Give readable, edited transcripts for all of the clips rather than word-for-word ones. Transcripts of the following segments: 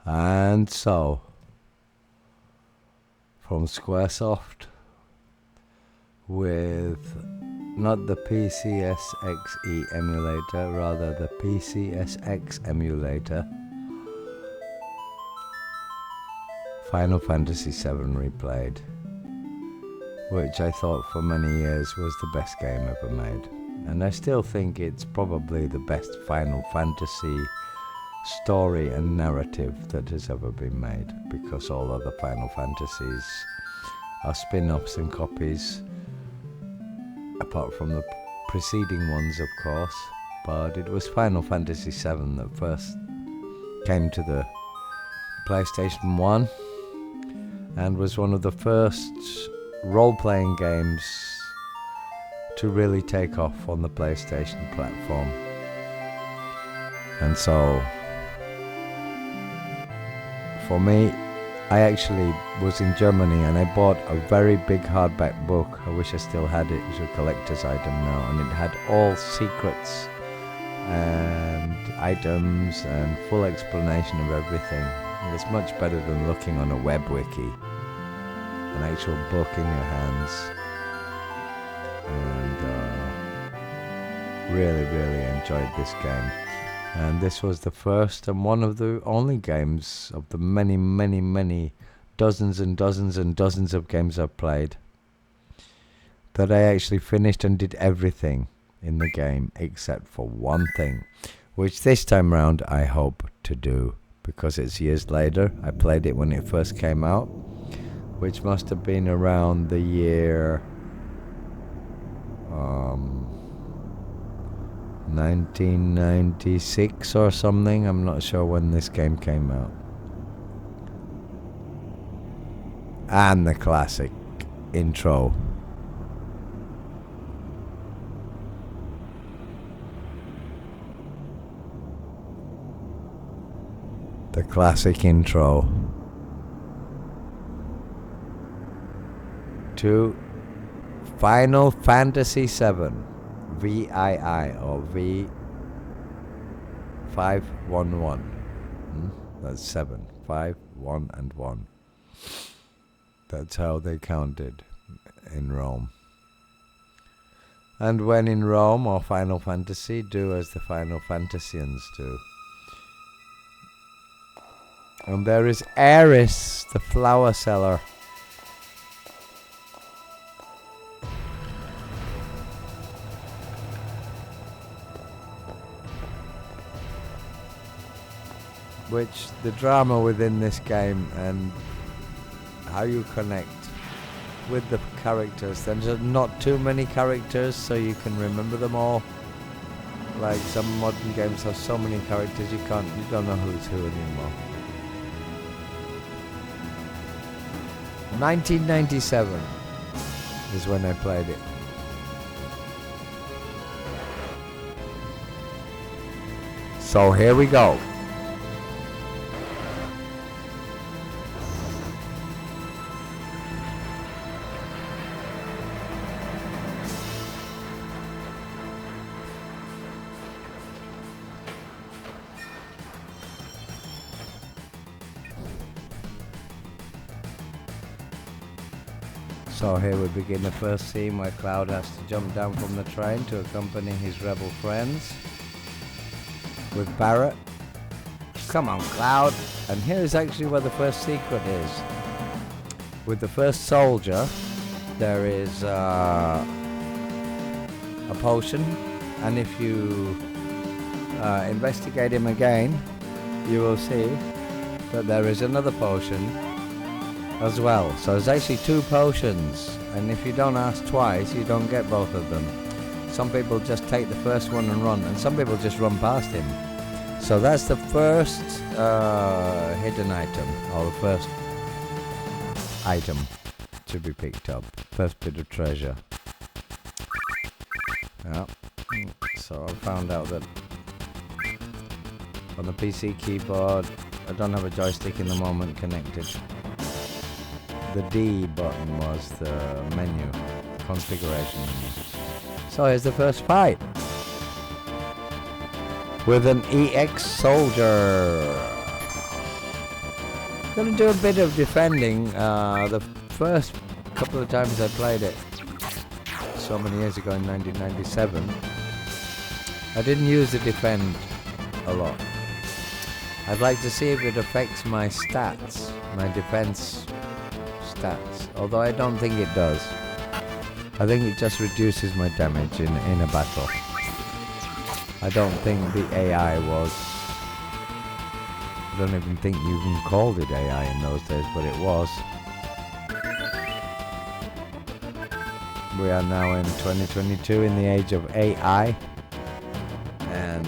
And so, from Squaresoft, with not the PCSXE emulator, rather the PCSX emulator, Final Fantasy VII Replayed, which I thought for many years was the best game ever made. And I still think it's probably the best Final Fantasy story and narrative that has ever been made, because all other Final Fantasies are spin-offs and copies, apart from the preceding ones, of course. But it was Final Fantasy VII that first came to the PlayStation 1 and was one of the first role-playing games to really take off on the PlayStation platform. And so, for me, I actually was in Germany and I bought a very big hardback book. I wish I still had it. It's a collector's item now, and it had all secrets and items and full explanation of everything. And it's much better than looking on a web wiki. An actual book in your hands. And really enjoyed this game. And this was the first and one of the only games of the many dozens and dozens and dozens of games I've played that I actually finished and did everything in the game except for one thing, which this time round I hope to do, because it's years later. I played it when it first came out, which must have been around the year 1996 or something. I'm not sure when this game came out. And the classic intro. The classic intro to Final Fantasy VII VII or V511. That's 7, 5, 1 and 1. That's how they counted in Rome. And when in Rome or Final Fantasy, do as the Final Fantasians do. And there is Aeris, the flower seller. Which the drama within this game and how you connect with the characters. There's not too many characters, so you can remember them all. Like some modern games have so many characters you don't know who's who anymore. 1997 is when I played it. So here we go. So here we begin the first scene where Cloud has to jump down from the train to accompany his rebel friends with Barret. Come on, Cloud. And here is actually where the first secret is. With the first soldier, there is a potion, and if you investigate him again, you will see that there is another potion as well. So there's actually 2 potions, and if you don't ask twice, you don't get both of them. Some people just take the first one and run, and some people just run past him. So that's the first hidden item, or the first item to be picked up. First bit of treasure. Yeah. So I found out that on the PC keyboard, I don't have a joystick in the moment connected. The D button was the menu, configuration menu. So here's the first fight with an EX soldier. Gonna do a bit of defending. The first couple of times I played it, so many years ago in 1997, I didn't use the defend a lot. I'd like to see if it affects my stats, my defense stats, although I don't think it does. I think it just reduces my damage in a battle. I don't think the AI was... I don't even think you even called it AI in those days, but it was. We are now in 2022 in the age of AI, and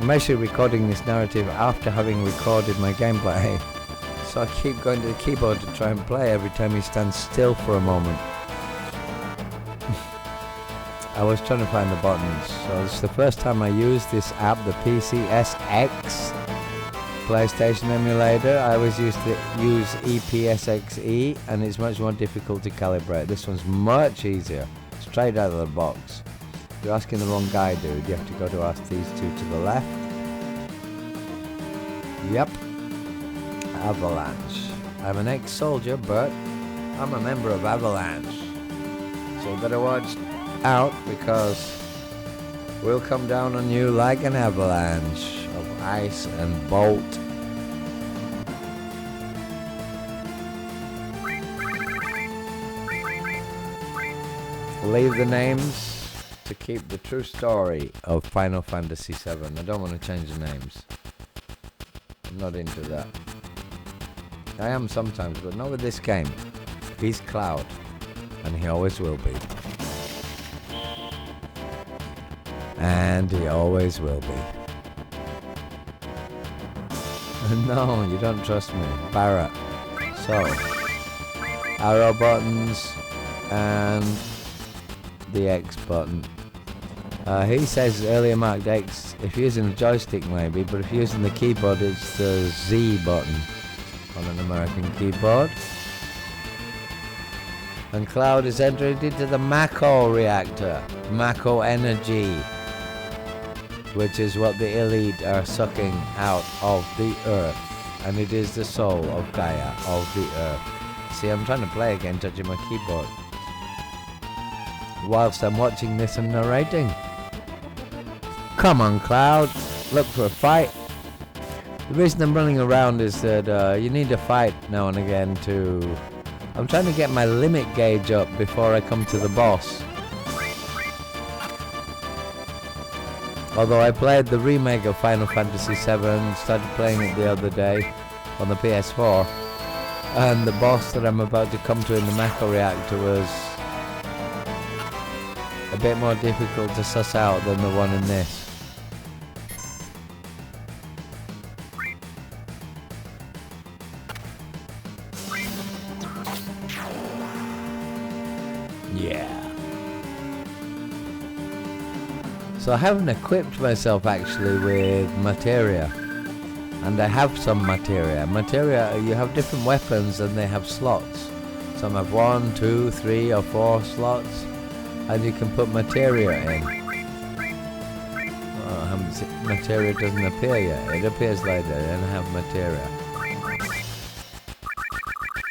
I'm actually recording this narrative after having recorded my gameplay, so I keep going to the keyboard to try and play every time he stands still for a moment. I was trying to find the buttons, so it's the first time I used this app, the PCSX PlayStation emulator. I always used to use EPSXE, and it's much more difficult to calibrate. This one's much easier, straight out of the box. You're asking the wrong guy, dude. You have to go to ask these two to the left. Yep. Avalanche. I'm an ex-soldier, but I'm a member of Avalanche. So you better watch out, because we'll come down on you like an avalanche of ice and bolt. Leave the names to keep the true story of Final Fantasy VII. I don't want to change the names. I'm not into that. I am sometimes, but not with this game. He's Cloud, and he always will be. And he always will be. No, you don't trust me. Barret. So, arrow buttons and the X button. He says earlier marked X if you're using a joystick maybe, but if you're using the keyboard it's the Z button on an American keyboard. And Cloud is entering into the Mako reactor, Mako energy, which is what the elite are sucking out of the earth, and it is the soul of Gaia, of the earth. See, I'm trying to play again, touching my keyboard, whilst I'm watching this and narrating. Come on, Cloud, look for a fight. The reason I'm running around is that you need to fight now and again to... I'm trying to get my limit gauge up before I come to the boss. Although I played the remake of Final Fantasy VII, started playing it the other day on the PS4, and the boss that I'm about to come to in the Mako reactor was a bit more difficult to suss out than the one in this. Yeah. So I haven't equipped myself actually with materia, and I have some materia. Materia, you have different weapons and they have slots. Some have 1, 2, 3 or 4 slots, and you can put materia in. Materia doesn't appear yet, it appears later, and I have materia.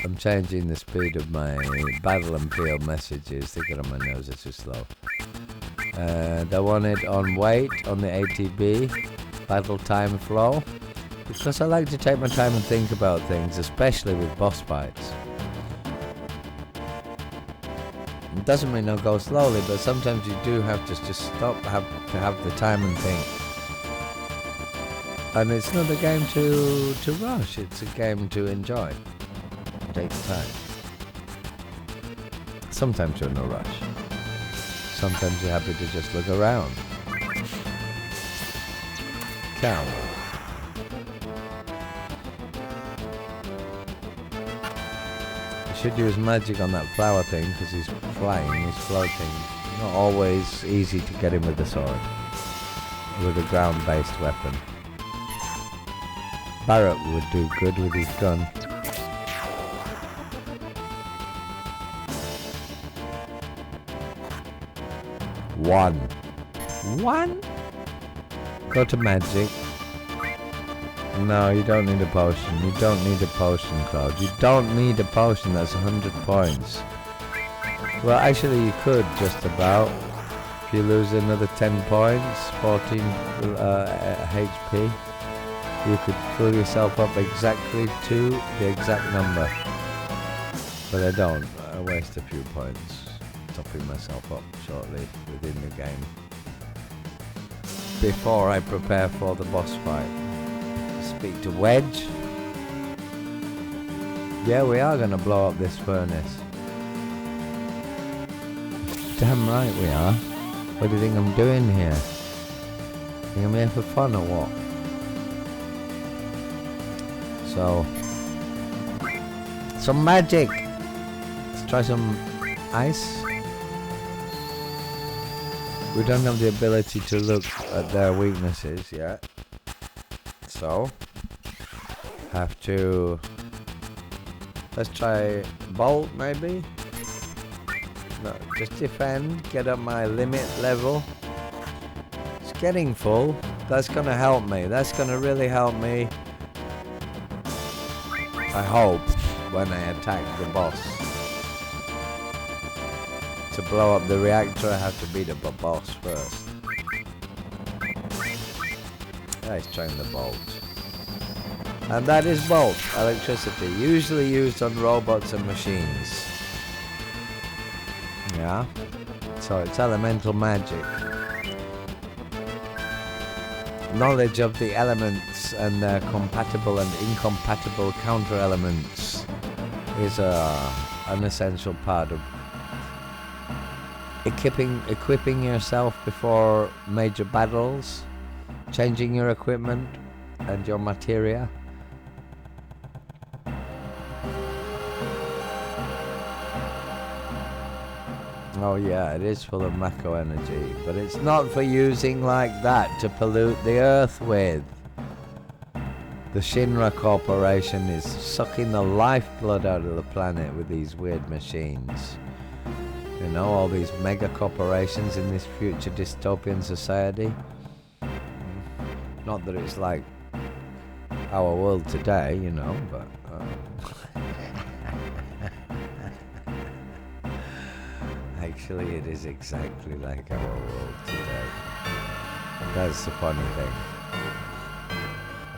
I'm changing the speed of my battle and field messages. They get on my nose, it's too slow. I want it on weight, on the ATB, battle time flow, because I like to take my time and think about things, especially with boss fights. It doesn't mean I'll go slowly, but sometimes you do have to just stop, have the time and think. And it's not a game to rush, it's a game to enjoy. Take time. Sometimes you're in a rush. Sometimes you're happy to just look around. Cow. You should use magic on that flower thing because he's flying, he's floating. Not always easy to get him with the sword. With a ground-based weapon. Barret would do good with his gun. One. Go to magic. No, you don't need a potion. You don't need a potion, Cloud. You don't need a potion. That's 100 points. Well, actually, you could just about. If you lose another 10 points, 14 HP, you could fill yourself up exactly to the exact number. But I don't. I waste a few points topping myself up shortly within the game. Before I prepare for the boss fight. Speak to Wedge. Yeah, we are going to blow up this furnace. Damn right we are. What do you think I'm doing here? Think I'm here for fun or what? So, some magic. Let's try some ice. We don't have the ability to look at their weaknesses yet. So, have to... Let's try bolt maybe? No, just defend, get up my limit level. It's getting full. That's gonna help me. That's gonna really help me. I hope when I attack the boss. To blow up the reactor I have to beat up a boss first. Let's trying the bolt. And that is bolt, electricity, usually used on robots and machines. Yeah, so it's elemental magic. Knowledge of the elements and their compatible and incompatible counter elements is an essential part of equipping yourself before major battles, changing your equipment and your materia. Oh yeah, it is full of Mako energy, but it's not for using like that to pollute the earth with. The Shinra Corporation is sucking the lifeblood out of the planet with these weird machines. You know, all these mega-corporations in this future dystopian society. Not that it's like our world today, you know, but... Actually, it is exactly like our world today. That's the funny thing.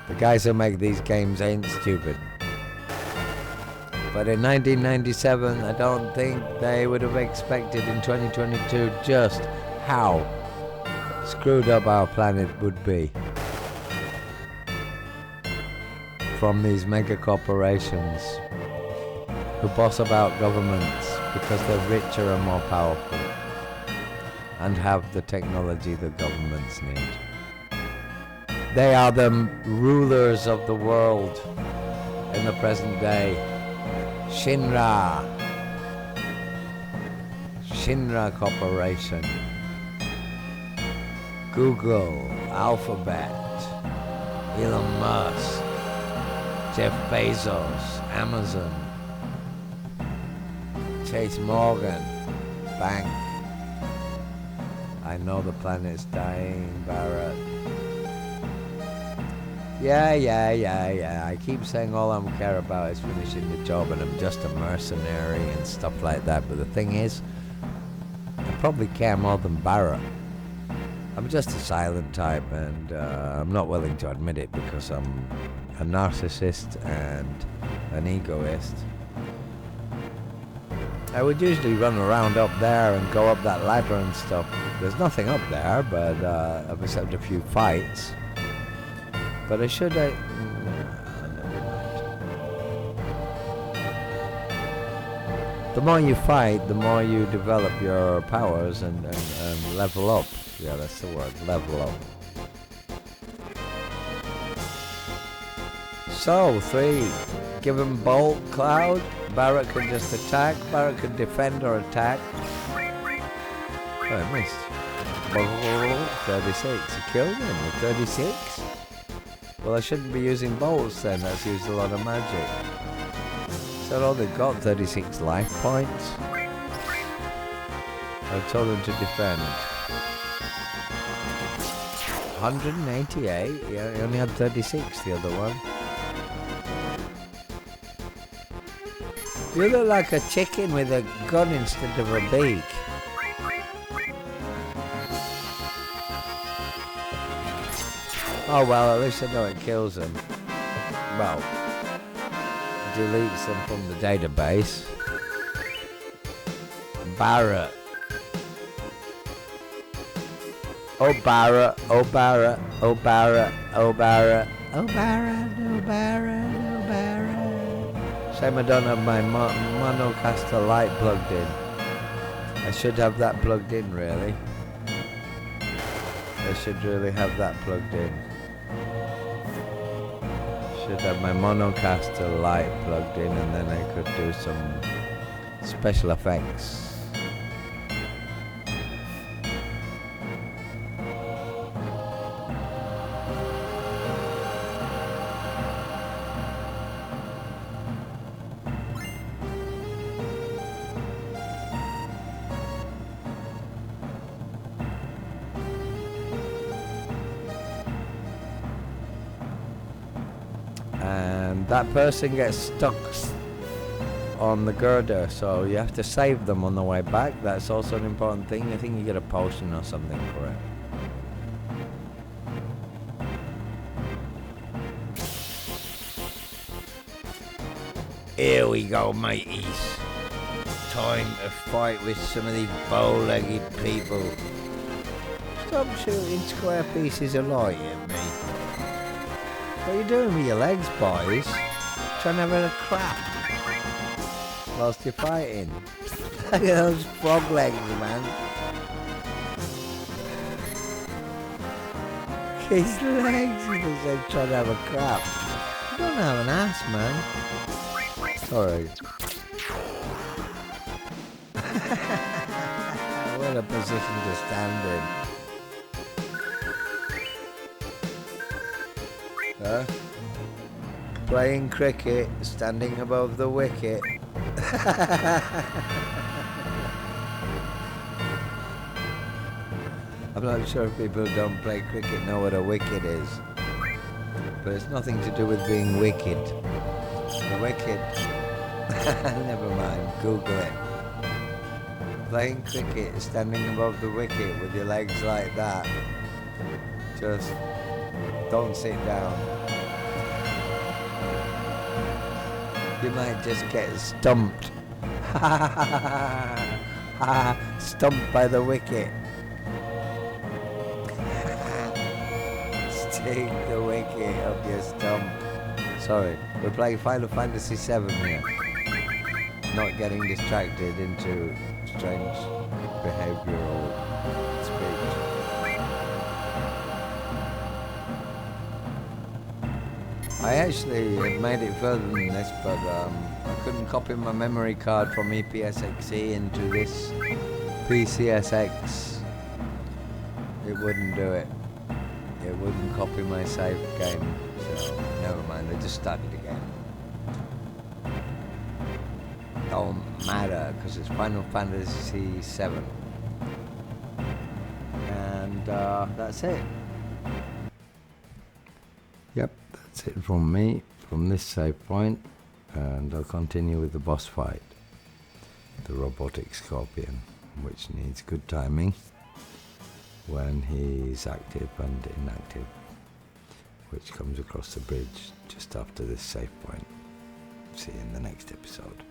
The guys who make these games ain't stupid. But in 1997, I don't think they would have expected in 2022 just how screwed up our planet would be. From these mega corporations who boss about governments because they're richer and more powerful and have the technology the governments need. They are the rulers of the world in the present day. Shinra Corporation, Google, Alphabet, Elon Musk, Jeff Bezos, Amazon, Chase Morgan, Bank. I know the planet's dying, Barret. Yeah. I keep saying all I care about is finishing the job and I'm just a mercenary and stuff like that. But the thing is, I probably care more than Barret. I'm just a silent type and I'm not willing to admit it because I'm a narcissist and an egoist. I would usually run around up there and go up that ladder and stuff. There's nothing up there, but I've had a few fights. But I should... never mind. The more you fight, the more you develop your powers and level up. Yeah, that's the word, level up. So, 3. Give him Bolt, Cloud. Barret can just attack. Barret can defend or attack. Oh, I missed. 36. He killed him with 36? Well, I shouldn't be using bolts then. That's used a lot of magic. So I've only got 36 life points. I told him to defend. 188? Yeah, he only had 36, the other one. You look like a chicken with a gun instead of a beak. Oh well, at least I know it kills them. Well, deletes them from the database. Barret. Oh Barret, oh Barret, oh Barret, oh Barret, oh Barret, oh Barret, oh Barret. Shame I don't have my monocaster light plugged in. I should have that plugged in, really. I should really have that plugged in. Should have my monocaster light plugged in, and then I could do some special effects. And that person gets stuck on the girder, so you have to save them on the way back. That's also an important thing. I think you get a potion or something for it. Here we go, mateys. Time to fight with some of these bow-legged people. Stop shooting square pieces of light at me. What are you doing with your legs, boys? Trying to have a crap whilst you're fighting. Look at those frog legs, man. His legs, he was like trying to have a crap. You don't have an ass, man. Sorry. What a position to stand in. Playing cricket, standing above the wicket. I'm not sure if people who don't play cricket know what a wicket is, but it's nothing to do with being wicked. The wicket. Never mind, Google it. Playing cricket, standing above the wicket with your legs like that. Just don't sit down. You might just get stumped. Stumped by the wicket. Stick the wicket up your stump. Sorry, we're playing Final Fantasy VII here. Not getting distracted into strange behavioural speech. I actually made it further than this, but I couldn't copy my memory card from PCSX into this PCSX. It wouldn't do it. It wouldn't copy my save game, so never mind, I just started again. Don't matter, because it's Final Fantasy VII. And that's it. Yep, that's it from me, from this save point, and I'll continue with the boss fight, the robotic scorpion, which needs good timing when he's active and inactive, which comes across the bridge just after this save point. See you in the next episode.